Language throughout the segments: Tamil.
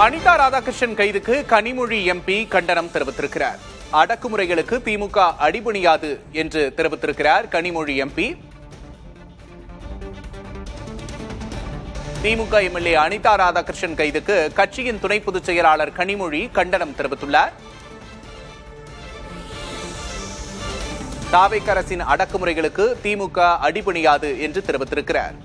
அனிதா ராதாகிருஷ்ணன் கைதுக்கு கனிமொழி எம்பி கண்டனம் தெரிவித்திருக்கிறார். அடக்குமுறைகளுக்கு திமுக அடிபணியாது என்று தெரிவித்திருக்கிறார் கனிமொழி எம்பி. திமுக எம்எல்ஏ அனிதா ராதாகிருஷ்ணன் கைதுக்கு கட்சியின் துணை பொதுச் செயலாளர் கனிமொழி கண்டனம் தெரிவித்துள்ளார். தாவேக அரசின் அடக்குமுறைகளுக்கு திமுக அடிபணியாது என்று தெரிவித்திருக்கிறார்.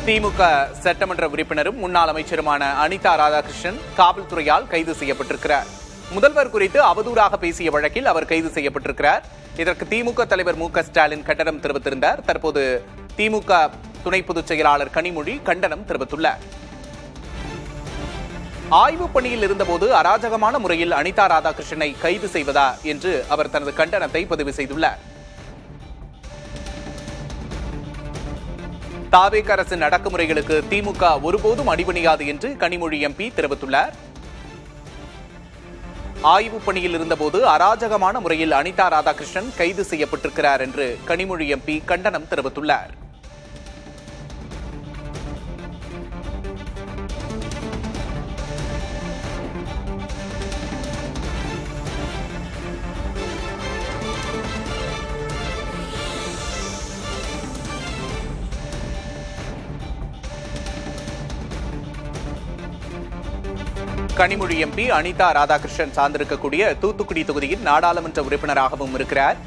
திமுக சட்டமன்ற உறுப்பினரும் முன்னாள் அமைச்சருமான அனிதா ராதாகிருஷ்ணன் காவல்துறையால் கைது செய்யப்பட்டிருக்கிறார். முதல்வர் குறித்து அவதூறாக பேசிய வழக்கில் அவர் கைது செய்யப்பட்டிருக்கிறார். இதற்கு திமுக தலைவர் மு.க.ஸ்டாலின் கண்டனம் தெரிவித்திருந்தார். தற்போது திமுக துணை பொதுச் செயலாளர் கனிமொழி கண்டனம் தெரிவித்துள்ளார். ஆய்வு பணியில் இருந்தபோது அராஜகமான முறையில் அனிதா ராதாகிருஷ்ணனை கைது செய்வதா என்று அவர் தனது கண்டனத்தை பதிவு செய்துள்ளார். தாவேக அரசின் அடக்குமுறைகளுக்கு திமுக ஒருபோதும் அடிபணியாது என்று கனிமொழி எம்பி தெரிவித்துள்ளார். ஆய்வு பணியில் இருந்தபோது அராஜகமான முறையில் அனிதா ராதாகிருஷ்ணன் கைது செய்யப்பட்டிருக்கிறார் என்று கனிமொழி எம்பி கண்டனம் தெரிவித்துள்ளார். கனிமொழி எம்பி அனிதா ராதாகிருஷ்ணன் சார்ந்திருக்கக்கூடிய தூத்துக்குடி தொகுதியின் நாடாளுமன்ற உறுப்பினராகவும் இருக்கிறார்.